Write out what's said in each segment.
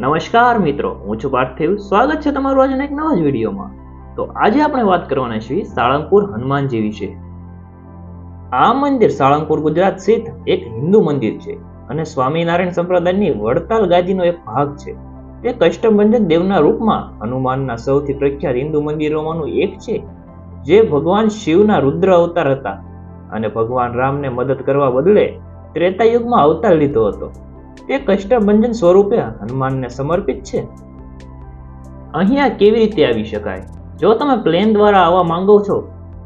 નમસ્કાર મિત્રો, હું છું પાર્થિવ. સ્વાગત છે તમારું આજના એક નવા જ વિડીયોમાં. તો આજે આપણે વાત કરવાના છીએ સાળંગપુર હનુમાનજી વિશે. આ મંદિર સાળંગપુર ગુજરાત સ્થિત એક હિન્દુ મંદિર છે અને સ્વામિનારાયણ સંપ્રદાયની વડતાલ ગાદીનો એક ભાગ છે. તે કષ્ટભંજન દેવના રૂપમાં હનુમાનના સૌથી પ્રખ્યાત હિન્દુ મંદિરોમાંનું એક છે, જે ભગવાન શિવના રુદ્ર અવતાર હતા અને ભગવાન રામને મદદ કરવા બદલે ત્રેતાયુગમાં અવતાર લીધો હતો. તે કષ્ટભંજન સ્વરૂપે હનુમાનને સમર્પિત છે. અહીંયા કેવી રીતે આવી શકાય? જો તમે પ્લેન દ્વારા આવવા માંગો છો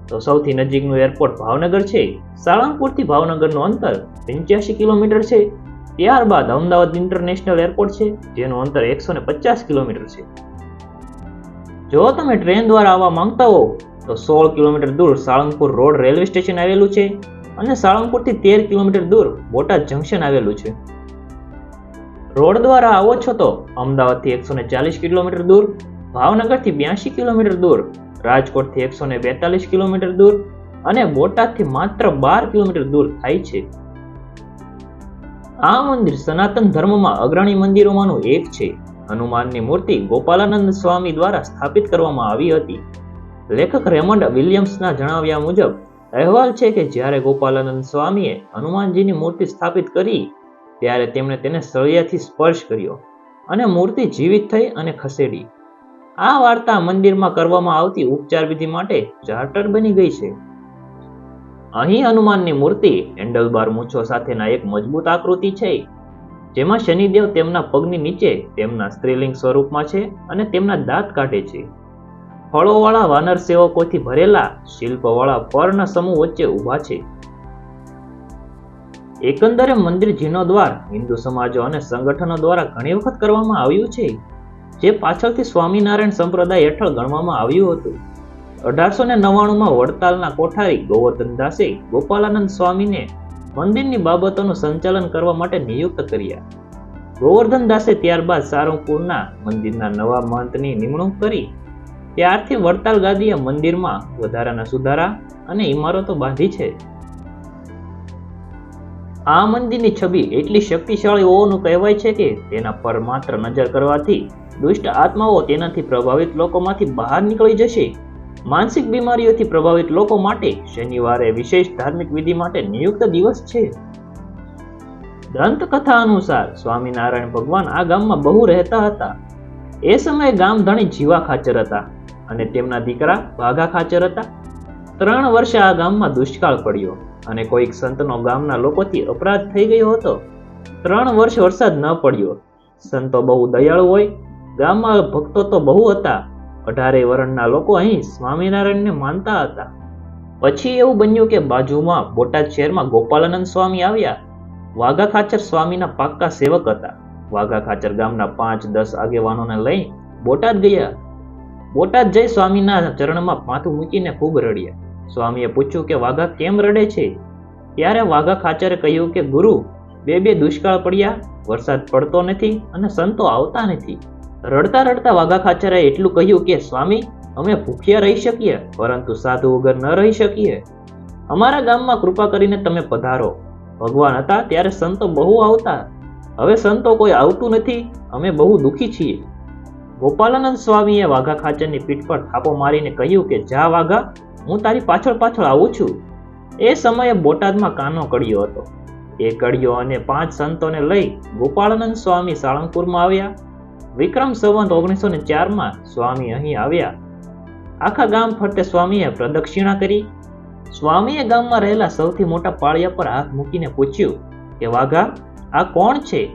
તો સૌથી નજીકનું એરપોર્ટ ભાવનગર છે. સાળંગપુરથી ભાવનગરનું અંતર 85 કિલોમીટર છે. ત્યારબાદ અમદાવાદ ઇન્ટરનેશનલ એરપોર્ટ છે, જેનું અંતર 150 કિલોમીટર છે. જો તમે ટ્રેન દ્વારા આવવા માંગતા હો તો 16 કિલોમીટર દૂર સાળંગપુર રોડ રેલવે સ્ટેશન આવેલું છે અને સાળંગપુરથી 13 કિલોમીટર દૂર બોટાદ જંકશન આવેલું છે. રોડ દ્વારા આવો છો તો અમદાવાદથી 140 કિલોમીટર દૂર, ભાવનગરથી 82 કિલોમીટર દૂર, રાજકોટથી 142 કિલોમીટર દૂર અને બોટાદથી માત્ર 12 કિલોમીટર દૂર થાય છે. આ મંદિર સનાતન ધર્મમાં અગ્રણી મંદિરોમાંનું એક છે. હનુમાનની મૂર્તિ ગોપાલાનંદ સ્વામી દ્વારા સ્થાપિત કરવામાં આવી હતી. લેખક રેમન્ડ વિલિયમ્સના જણાવ્યા મુજબ અહેવાલ છે કે જ્યારે ગોપાલાનંદ સ્વામીએ હનુમાનજીની મૂર્તિ સ્થાપિત કરી ત્યારે તેમણે તેને સળિયાથી સ્પર્શ કર્યો અને મૂર્તિ જીવિત થઈ અને ખસેડી. આ વાર્તા મંદિરમાં કરવામાં આવતી ઉપચાર વિધિ માટે ચાર્ટર બની ગઈ છે. અહીં હનુમાનની મૂર્તિ હેન્ડલબાર મૂછો સાથેના એક મજબૂત આકૃતિ છે, જેમાં શનિદેવ તેમના પગની નીચે તેમના સ્ત્રીલિંગ સ્વરૂપમાં છે અને તેમના દાંત કાઢે છે. ફળોવાળા વાનર સેવકોથી ભરેલા શિલ્પવાળા પર્ણ સમૂહ વચ્ચે ઊભા છે. એકંદરે મંદિર જીર્ણોદ્ધાર હિન્દુ સમાજો અને સંગઠનો દ્વારા ઘણી વખત કરવામાં આવ્યું છે, જે પાછળથી સ્વામિનારાયણ સંપ્રદાય હેઠળ ગણવામાં આવ્યું હતું. 1899માં વડતાલના કોઠારી ગોવર્ધન દાસે ગોપાલાનંદ સ્વામીને મંદિરની બાબતોનું સંચાલન કરવા માટે નિયુક્ત કર્યા. ગોવર્ધન દાસે ત્યારબાદ સાળંગપુરના મંદિરના નવા મહંતની નિમણૂક કરી. ત્યારથી વડતાલ ગાદીએ મંદિરમાં વધારાના સુધારા અને ઇમારતો બાંધી છે. આ મંદિરની છબી એટલી શક્તિશાળી હોવાનું કહેવાય છે કે તેના પર માત્ર નજર કરવાથી દુષ્ટ આત્માઓ તેનાથી પ્રભાવિત લોકોમાંથી બહાર નીકળી જશે. માનસિક બીમારીઓથી પ્રભાવિત લોકો માટે શનિવારે વિશેષ ધાર્મિક વિધિ માટે નિયુક્ત દિવસ છે. દંતકથા અનુસાર સ્વામિનારાયણ ભગવાન આ ગામમાં બહુ રહેતા હતા. એ સમયે ગામ ધણી જીવા ખાચર હતા અને તેમના દીકરા ભાગા ખાચર હતા. 3 વર્ષે આ ગામમાં દુષ્કાળ પડ્યો અને કોઈક સંતનો ગામના લોકોથી અપરાધ થઈ ગયો હતો. 3 વર્ષ વરસાદ ન પડ્યો. સંતો બહુ દયાળુ હોય, ગામમાં ભક્તો તો બહુ હતા. 18 વર્ષના લોકો અહીં સ્વામિનારાયણને માનતા હતા. પછી એવું બન્યું કે બાજુમાં બોટાદ શહેરમાં ગોપાલાનંદ સ્વામી આવ્યા. વાઘા ખાચર સ્વામીના પાક્કા સેવક હતા. વાઘા ખાચર ગામના 5-10 આગેવાનોને લઈ બોટાદ ગયા. બોટાદ જઈ સ્વામીના ચરણમાં માથું મૂકીને ખૂબ રડ્યા. સ્વામીએ પૂછ્યું કે વાઘા કેમ રડે છે? ત્યારે વાઘા ખાચરે કહ્યું કે ગુરુ, બે દુષ્કાળ પડ્યા, વરસાદ પડતો નથી અને સંતો આવતા નથી. રડતા રડતા વાઘા ખાચરે એટલું કહ્યું કે સ્વામી, અમે ભૂખ્યા રહી શકીએ પરંતુ સાધુ વગર ન રહી શકીએ. અમારા ગામમાં કૃપા કરીને તમે પધારો. ભગવાન હતા ત્યારે સંતો બહુ આવતા, હવે સંતો કોઈ આવતું નથી, અમે બહુ દુઃખી છીએ. ગોપાલાનંદ સ્વામીએ વાઘા ખાચરની પીઠ પર થાપો મારીને કહ્યું કે જા વાઘા, હું તારી પાછળ આવું છું. એ સમયે બોટાદમાં કાનો કડિયો હતો. એ કડિયો અને 5 સંતોને લઈ ગોપાલાનંદ સ્વામી સાળંગપુરમાં આવ્યા. વિક્રમ સંવત 1904માં સ્વામી અહીં આવ્યા. આખા ગામ ફરતે સ્વામીએ પ્રદક્ષિણા કરી. સ્વામીએ ગામમાં રહેલા સૌથી મોટા પાળિયા પર હાથ મૂકીને પૂછ્યું કે વાઘા, આ કોણ છે?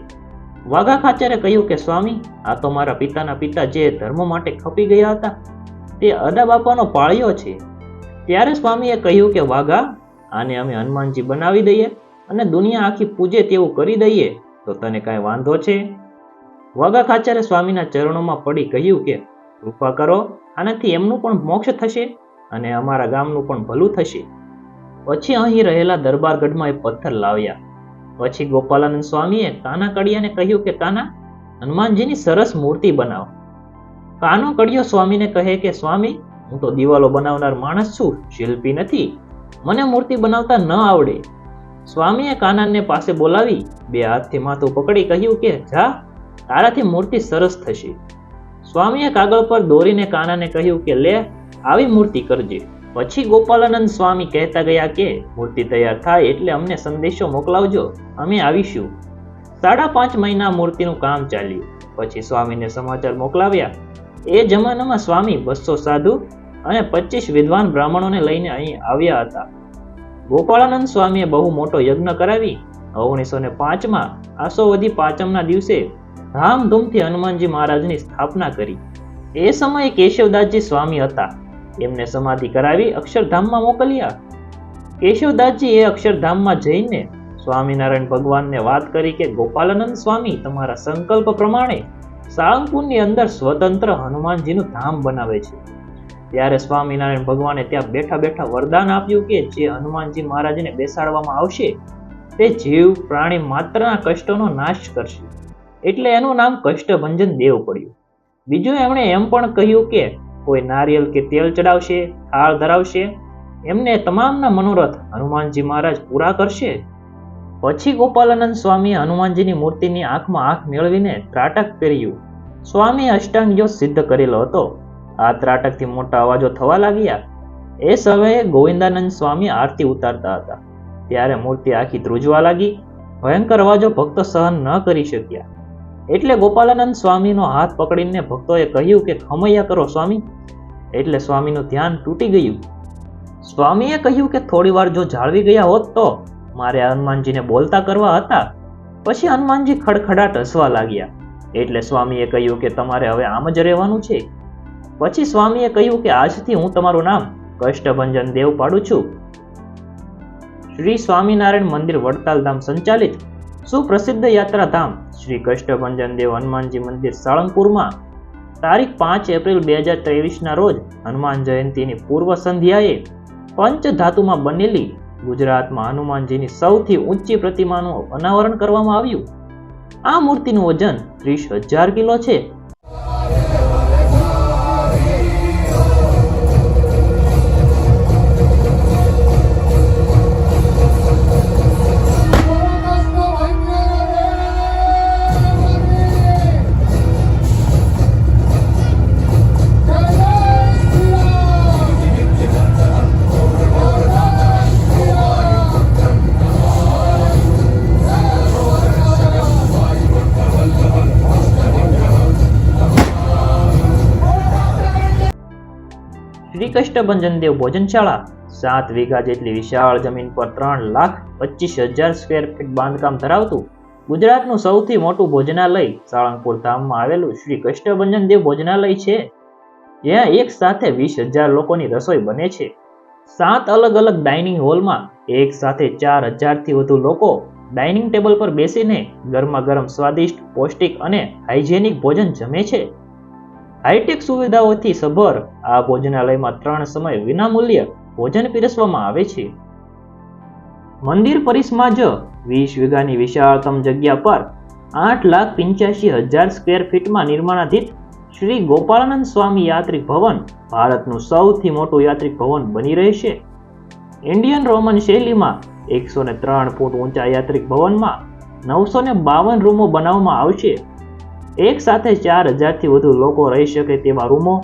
વાઘા ખાચરે કહ્યું કે સ્વામી, આ તો મારા પિતાના પિતા જે ધર્મ માટે ખપી ગયા હતા, તે અદા બાપાનો પાળિયો છે. ત્યારે સ્વામીએ કહ્યું કે વાઘા, આને અમે હનુમાનજી બનાવી દઈએ અને દુનિયા આખી પૂજે તેવું કરી દઈએ તો તને કાંઈ વાંધો છે? વાઘા ખાચરે સ્વામીના ચરણોમાં પડી કહ્યું કે કૃપા કરો, આનાથી એમનું પણ મોક્ષ થશે અને અમારા ગામનું પણ ભલું થશે. પછી અહીં રહેલા દરબારગઢમાં એ પથ્થર લાવ્યા. પછી ગોપાલાનંદ સ્વામીએ કાના કડિયાને કહ્યું કે કાના, હનુમાનજીની સરસ મૂર્તિ બનાવ. કાનો કડિયો સ્વામીને કહે કે સ્વામી, હું તો દિવાલો બનાવનાર માણસ છું, શિલ્પી નથી. મને મૂર્તિ બનાવતા ન આવડે. સ્વામીએ કાનાને પાસે બોલાવી 2 હાથથી માથું પકડી કહ્યું કે જા, તારાથી મૂર્તિ સરસ થશે. સ્વામીએ કાગળ પર દોરીને કાનાને કહ્યું કે લે આવી મૂર્તિ કરજે. પછી ગોપાલાનંદ સ્વામી કહેતા ગયા કે મૂર્તિ તૈયાર થાય એટલે અમને સંદેશો મોકલાવજો, અમે આવીશું. 5.5 મહિના મૂર્તિનું કામ ચાલ્યું. પછી સ્વામીને સમાચાર મોકલાવ્યા. એ જમાનામાં સ્વામી 200 સાધુ અને 25 વિદ્વાન બ્રાહ્મણોને લઈને અહીં આવ્યા હતા. ગોપાળાનંદ સ્વામીએ બહુ મોટો યજ્ઞ કરાવી 1905માં આસોવદી પાંચમના દિવસે ધામધૂમથી હનુમાનજી મહારાજની સ્થાપના કરી. એ સમયે કેશવદાસજી સ્વામી હતા. એમને સમાધિ કરાવી અક્ષરધામમાં મોકલ્યા. કેશવદાસજી એ અક્ષરધામમાં જઈને સ્વામિનારાયણ ભગવાનને વાત કરી કે ગોપાલાનંદ સ્વામી તમારા સંકલ્પ પ્રમાણે સાળંગપુરની અંદર સ્વતંત્ર હનુમાનજીનું ધામ બનાવે છે. ત્યારે સ્વામિનારાયણ ભગવાને ત્યાં બેઠા બેઠા વરદાન આપ્યું કે જે હનુમાનજી મહારાજને બેસાડવામાં આવશે તે જીવ પ્રાણી માત્રના કષ્ટોનો નાશ કરશે. એટલે એનું નામ કષ્ટભંજન દેવ પડ્યું. બીજું એમણે એમ પણ કહ્યું કે કોઈ નારિયેલ કે તેલ ચડાવશે, થાળ ધરાવશે, એમને તમામના મનોરથ હનુમાનજી મહારાજ પૂરા કરશે. પછી ગોપાલાનંદ સ્વામીએ હનુમાનજીની મૂર્તિની આંખમાં આંખ મેળવીને ત્રાટક કર્યું. સ્વામીએ અષ્ટાંગ યોગ સિદ્ધ કરેલો હતો. આ ત્રાટકથી મોટા અવાજો થવા લાગ્યા. એ સમયે ગોવિંદાનંદ સ્વામી આરતી ઉતારતા હતા. ત્યારે મૂર્તિ આખી ધ્રુજવા લાગી. ભયંકર અવાજો ભક્તો સહન ન કરી શક્યા. એટલે ગોપાલાનંદ સ્વામીનો હાથ પકડીને ભક્તોએ કહ્યું કે ખમૈયા કરો સ્વામી. એટલે સ્વામીનું ધ્યાન તૂટી ગયું. સ્વામીએ કહ્યું કે થોડી વાર જો જાળવી ગયા હોત તો મારે હનુમાનજીને બોલતા કરવા હતા. પછી હનુમાનજી ખડખડાટ હસવા લાગ્યા. એટલે સ્વામીએ કહ્યું કે તમારે હવે આમ જ રહેવાનું છે. પછી સ્વામીએ કહ્યું કે આજથી હું તમારું નામ કષ્ટભંજન દેવ પાડું છું. શ્રી સ્વામિનારાયણ મંદિર વડતાલ ધામ સંચાલિત સુપ્રસિદ્ધ યાત્રાધામ શ્રી કષ્ટભંજન દેવ હનુમાનજી મંદિર સાળંગપુરમાં તારીખ 5 એપ્રિલ 2023ના રોજ હનુમાન જયંતિની પૂર્વ સંધ્યાએ પંચ ધાતુમાં બનેલી ગુજરાતમાં હનુમાનજીની સૌથી ઊંચી પ્રતિમાનું અનાવરણ કરવામાં આવ્યું. આ મૂર્તિનું વજન 30,000 કિલો છે. શ્રી કષ્ટભંજન દેવ ભોજનશાળા 7 વીઘા જેટલી વિશાળ જમીન પર 3,25,000 સ્ક્વેર ફીટ બાંધકામ ધરાવતું ગુજરાતનું સૌથી મોટું ભોજનાલય સાળંગપુર ધામમાં આવેલું શ્રી કષ્ટભંજન દેવ ભોજનાલય છે. જ્યાં એક સાથે 20,000 લોકોની રસોઈ બને છે. 7 અલગ અલગ ડાઇનિંગ હોલમાં એક સાથે 4,000થી વધુ લોકો ડાઇનિંગ ટેબલ પર બેસીને ગરમા ગરમ સ્વાદિષ્ટ, પૌષ્ટિક અને હાઇજેનિક ભોજન જમે છે. હાઈટેક સુવિધાઓથી સભર આ ભોજનાલયમાં 3 સમય વિનામૂલ્ય ભોજન પીરસવામાં આવે છે. મંદિર પરિસરમાં જ 20 વીઘાની વિશાળતમ જગ્યા પર 8,85,000 સ્ક્વેર ફીટમાં નિર્માણાધીન શ્રી ગોપાળાનંદ સ્વામી યાત્રિક ભવન ભારતનું સૌથી મોટું યાત્રિક ભવન બની રહેશે. ઇન્ડિયન રોમન શૈલીમાં 103 ફૂટ ઊંચા યાત્રિક ભવનમાં 952 રૂમો બનાવવામાં આવશે. એક સાથે 4,000થી વધુ લોકો રહી શકે તેવા રૂમો,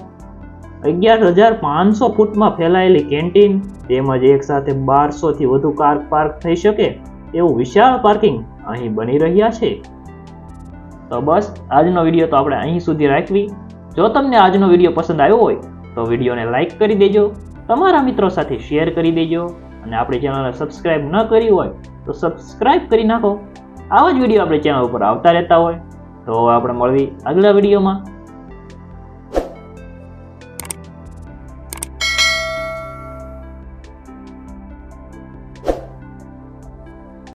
11,500 ફૂટમાં ફેલાયેલી કેન્ટીન તેમજ એક સાથે 1200થી વધુ કાર પાર્ક થઈ શકે એવું વિશાળ પાર્કિંગ અહીં બની રહ્યા છે. તો બસ આજનો વિડીયો તો આપણે અહીં સુધી રાખવી. જો તમને આજનો વિડીયો પસંદ આવ્યો હોય તો વિડીયોને લાઈક કરી દેજો, તમારા મિત્રો સાથે શેર કરી દેજો અને આપણી ચેનલને સબસ્ક્રાઇબ ન કરી હોય તો સબસ્ક્રાઇબ કરી નાખો. આવા જ વિડીયો આપણી ચેનલ ઉપર આવતા રહેતા હોય. તો આપણે મળવી આગલા વિડીયોમાં.